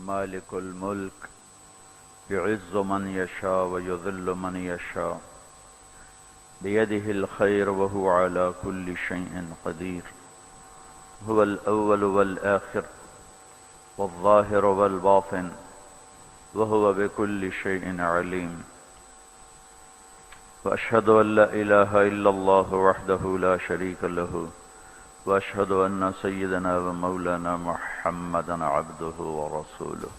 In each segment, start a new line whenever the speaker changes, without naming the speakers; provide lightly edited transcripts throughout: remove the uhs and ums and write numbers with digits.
مالك الملك يعز من يشاء ويذل من يشاء بيده الخير وهو على كل شيء قدير هو الأول والآخر والظاهر والباطن وهو بكل شيء عليم وأشهد أن لا إله إلا الله وحده لا شريك له وأشهد أن سيدنا ومولانا محمدا عبده ورسوله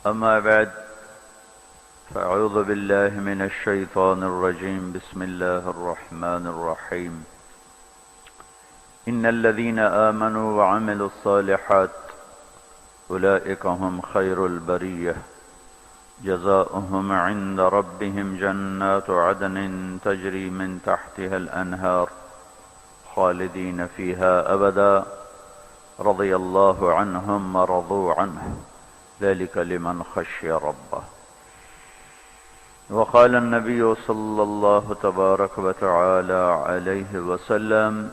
أما بعد فأعوذ بالله من الشيطان الرجيم بسم الله الرحمن الرحيم إن الذين آمنوا وعملوا الصالحات أولئك هم خير البرية جزاؤهم عند ربهم جنات عدن تجري من تحتها الأنهار خالدين فيها أبدا رضي الله عنهم ورضوا عنه ذلك لمن خشي ربه وقال النبي صلى الله تبارك وتعالى عليه وسلم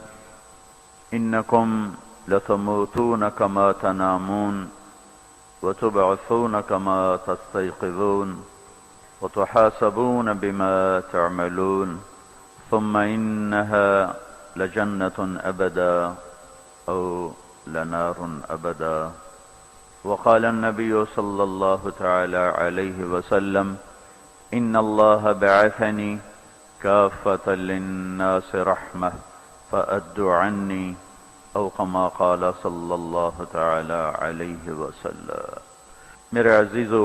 إنكم لتموتون كما تنامون وتبعثون كما تستيقظون وتحاسبون بما تعملون ثم إنها لجنة أبدا أو لنار أبدا وقال النبي صلى الله تعالى عليه وسلم إن الله بعثني كافة للناس رحمة فأدوا عني او كما قال صلی اللہ تعالی علیہ وسلم۔ میرے عزیزو،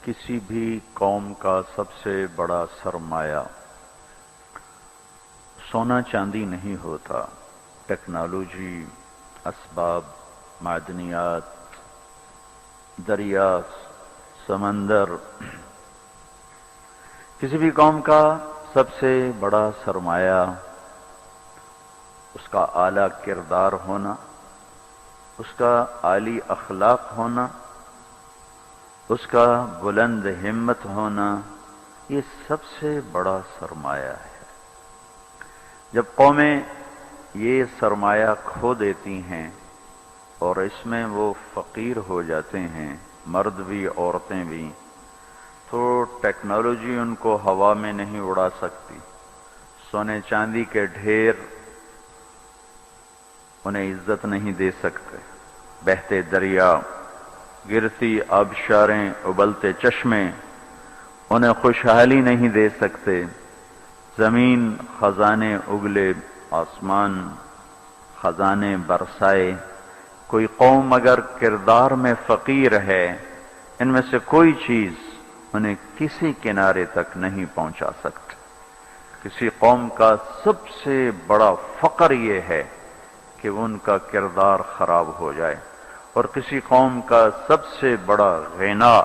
کسی بھی قوم کا سب سے بڑا سرمایہ سونا چاندی نہیں ہوتا، ٹیکنالوجی، اسباب، معدنیات، دریا، سمندر۔ کسی بھی قوم کا سب سے بڑا سرمایہ اس کا اعلیٰ کردار ہونا، اس کا عالی اخلاق ہونا، اس کا بلند ہمت ہونا، یہ سب سے بڑا سرمایہ ہے۔ جب قومیں یہ سرمایہ کھو دیتی ہیں اور اس میں وہ فقیر ہو جاتے ہیں، مرد بھی عورتیں بھی، تو ٹیکنالوجی ان کو ہوا میں نہیں اڑا سکتی، سونے چاندی کے ڈھیر انہیں عزت نہیں دے سکتے، بہتے دریا، گرتی آبشاریں، ابلتے چشمے انہیں خوشحالی نہیں دے سکتے، زمین خزانے اگلے، آسمان خزانے برسائے۔ کوئی قوم اگر کردار میں فقیر ہے، ان میں سے کوئی چیز انہیں کسی کنارے تک نہیں پہنچا سکتی۔ کسی قوم کا سب سے بڑا فقر یہ ہے کہ ان کا کردار خراب ہو جائے، اور کسی قوم کا سب سے بڑا غنا،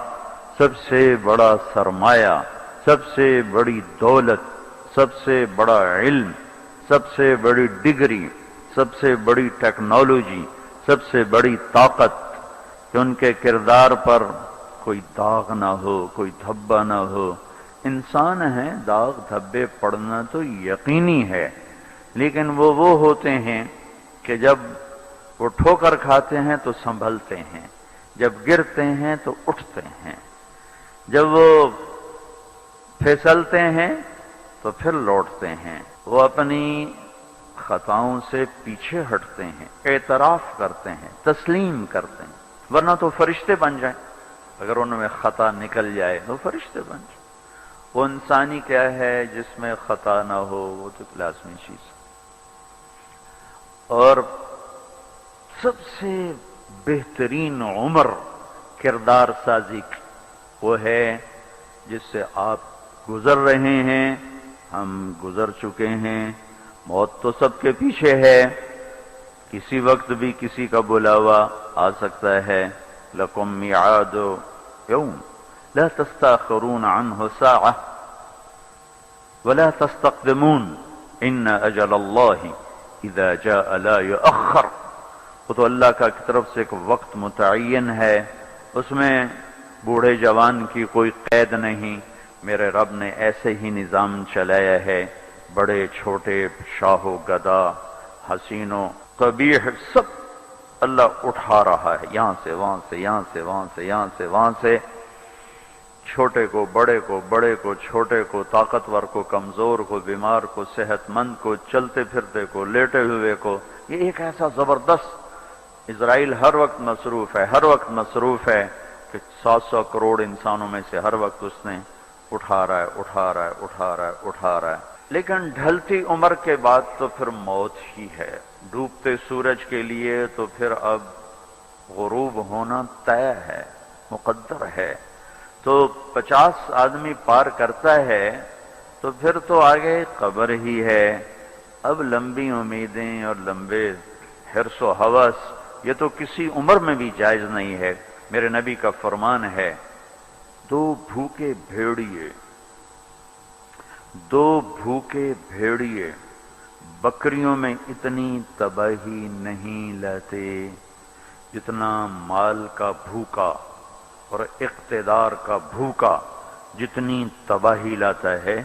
سب سے بڑا سرمایہ، سب سے بڑی دولت، سب سے بڑا علم، سب سے بڑی ڈگری، سب سے بڑی ٹیکنالوجی، سب سے بڑی طاقت، کہ ان کے کردار پر کوئی داغ نہ ہو، کوئی دھبا نہ ہو۔ انسان ہیں، داغ دھبے پڑنا تو یقینی ہے، لیکن وہ ہوتے ہیں کہ جب وہ ٹھوکر کھاتے ہیں تو سنبھلتے ہیں، جب گرتے ہیں تو اٹھتے ہیں، جب وہ پھسلتے ہیں تو پھر لوٹتے ہیں، وہ اپنی خطاؤں سے پیچھے ہٹتے ہیں، اعتراف کرتے ہیں، تسلیم کرتے ہیں، ورنہ تو فرشتے بن جائیں۔ اگر ان میں خطا نکل جائے تو فرشتے بن جائیں۔ وہ انسانی کیا ہے جس میں خطا نہ ہو، وہ تو لازمی چیز ہے۔ اور سب سے بہترین عمر کردار سازی کی وہ ہے جس سے آپ گزر رہے ہیں، ہم گزر چکے ہیں، موت تو سب کے پیچھے ہے، کسی وقت بھی کسی کا بلاوا آ سکتا ہے۔ لکم میعاد یوم لا تستاخرون عنہ ساعہ ولا تستقدمون ان اجل اللہ اذا جاء لا يؤخر۔ وہ تو اللہ کا کی طرف سے ایک وقت متعین ہے، اس میں بوڑھے جوان کی کوئی قید نہیں۔ میرے رب نے ایسے ہی نظام چلایا ہے، بڑے چھوٹے، شاہ و گدا، حسین و قبیح، سب اللہ اٹھا رہا ہے، یہاں سے وہاں سے، یہاں سے وہاں سے، یہاں سے وہاں سے، چھوٹے کو بڑے کو، بڑے کو چھوٹے کو، طاقتور کو کمزور کو، بیمار کو صحت مند کو، چلتے پھرتے کو، لیٹے ہوئے کو۔ یہ ایک ایسا زبردست، اسرائیل ہر وقت مصروف ہے، ہر وقت مصروف ہے کہ 700 کروڑ انسانوں میں سے ہر وقت اس نے اٹھا رہا ہے، اٹھا رہا ہے، اٹھا رہا ہے، اٹھا رہا ہے۔ لیکن ڈھلتی عمر کے بعد تو پھر موت ہی ہے، ڈوبتے سورج کے لیے تو پھر اب غروب ہونا طے ہے، مقدر ہے۔ تو 50 آدمی پار کرتا ہے تو پھر تو آگے قبر ہی ہے۔ اب لمبی امیدیں اور لمبے حرص و ہوس یہ تو کسی عمر میں بھی جائز نہیں ہے۔ میرے نبی کا فرمان ہے، دو بھوکے بھیڑیے بکریوں میں اتنی تباہی نہیں لاتے جتنا مال کا بھوکا اور اقتدار کا بھوکا جتنی تباہی لاتا ہے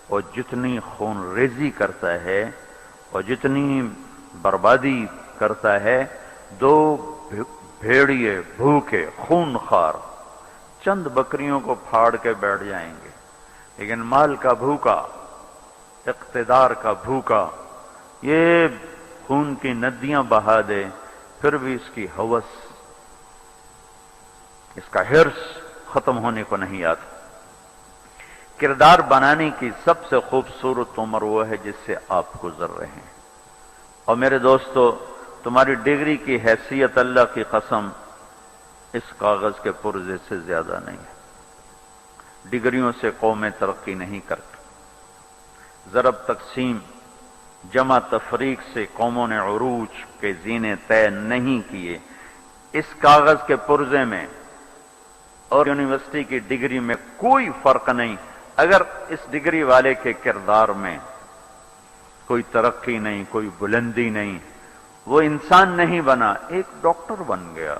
اور جتنی خون ریزی کرتا ہے اور جتنی بربادی کرتا ہے۔ دو بھیڑیے بھوکے خونخوار چند بکریوں کو پھاڑ کے بیٹھ جائیں گے، لیکن مال کا بھوکا، اقتدار کا بھوکا یہ خون کی ندیاں بہا دے، پھر بھی اس کی ہوس، اس کا حرص ختم ہونے کو نہیں آتا۔ کردار بنانے کی سب سے خوبصورت عمر وہ ہے جس سے آپ گزر رہے ہیں۔ اور میرے دوستو، تمہاری ڈگری کی حیثیت اللہ کی قسم اس کاغذ کے پرزے سے زیادہ نہیں ہے۔ ڈگریوں سے قومیں ترقی نہیں کرتی، ضرب تقسیم جمع تفریق سے قوموں نے عروج کے زینے طے نہیں کیے۔ اس کاغذ کے پرزے میں اور یونیورسٹی کی ڈگری میں کوئی فرق نہیں۔ اگر اس ڈگری والے کے کردار میں کوئی ترقی نہیں، کوئی بلندی نہیں، وہ انسان نہیں بنا، ایک ڈاکٹر بن گیا،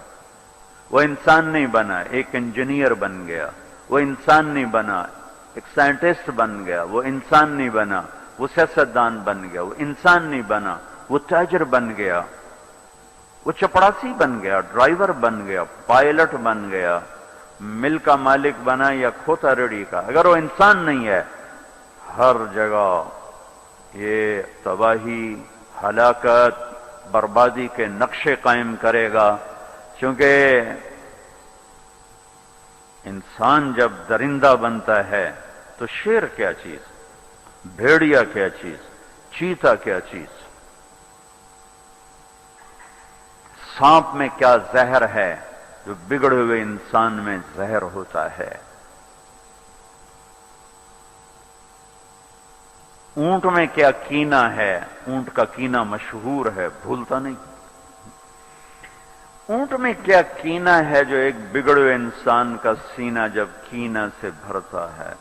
وہ انسان نہیں بنا، ایک انجینئر بن گیا، وہ انسان نہیں بنا، ایک سائنٹسٹ بن گیا، وہ انسان نہیں بنا، وہ سیاستدان بن گیا، وہ انسان نہیں بنا، وہ تاجر بن گیا، وہ چپڑاسی بن گیا، ڈرائیور بن گیا، پائلٹ بن گیا، مل کا مالک بنا یا کھوتا ریڑھی کا، اگر وہ انسان نہیں ہے، ہر جگہ یہ تباہی، ہلاکت، بربادی کے نقشے قائم کرے گا۔ کیونکہ انسان جب درندہ بنتا ہے تو شیر کیا چیز، بھیڑیا کیا چیز، چیتا کیا چیز، سانپ میں کیا زہر ہے جو بگڑے ہوئے انسان میں زہر ہوتا ہے۔ اونٹ میں کیا کینہ ہے، اونٹ کا کینہ مشہور ہے، بھولتا نہیں۔ اونٹ میں کیا کینہ ہے جو ایک بگڑے ہوئے انسان کا سینہ جب کینہ سے بھرتا ہے۔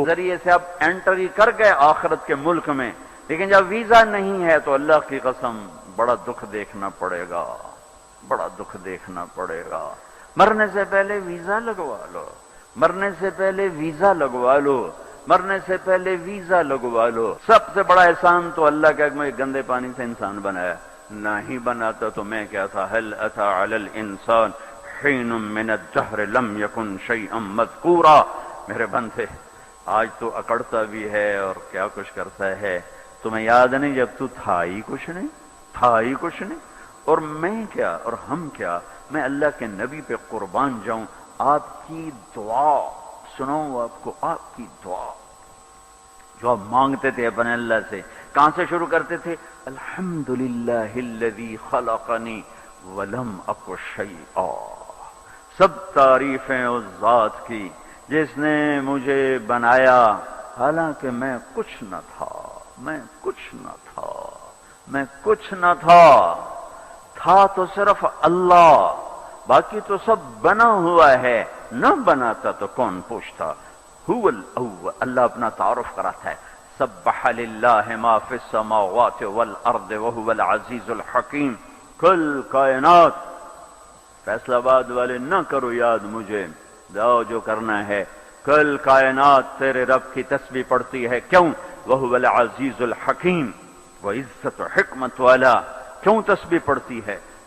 ذریعے سے آپ انٹری کر گئے آخرت کے ملک میں، لیکن جب ویزا نہیں ہے تو اللہ کی قسم بڑا دکھ دیکھنا پڑے گا، بڑا دکھ دیکھنا پڑے گا۔ مرنے سے پہلے ویزا لگوا لو، مرنے سے پہلے ویزا لگوا لو، مرنے سے پہلے ویزا لگوا لو۔ سب سے بڑا احسان تو اللہ کا میں گندے پانی سے انسان بنایا، نہ ہی بناتا تو میں کیا تھا۔ هل اتى على الانسان حين من الدهر لم يكن شيئا مذكورا۔ میرے بندے آج تو اکڑتا بھی ہے اور کیا کچھ کرتا ہے، تمہیں یاد نہیں جب تو تھا ہی کچھ نہیں، تھا ہی کچھ نہیں۔ اور میں کیا اور ہم کیا، میں اللہ کے نبی پہ قربان جاؤں۔ آپ کی دعا سناؤں آپ کو، آپ کی دعا جو آپ مانگتے تھے اپنے اللہ سے، کہاں سے شروع کرتے تھے؟ الحمدللہ الذی خلقنی ولم اک شیئا۔ سب تعریفیں اس ذات کی جس نے مجھے بنایا حالانکہ میں کچھ نہ تھا، میں کچھ نہ تھا، میں کچھ نہ تھا۔ تھا تو صرف اللہ، باقی تو سب بنا ہوا ہے، نہ بناتا تو کون پوچھتا۔ هو الاول، اللہ اپنا تعارف کراتا ہے، سبح للہ ما فی السماوات والارض وهو العزیز الحکیم۔ کل کائنات، فیصلہ آباد والے نہ کرو یاد مجھے، جاؤ جو کرنا ہے۔ کل کائنات تیرے رب کی تسبیح پڑھتی ہے، کیوں؟ وهو العزیز الحکیم، وہ عزت و حکمت والا۔ کیوں تسبیح پڑھتی ہے؟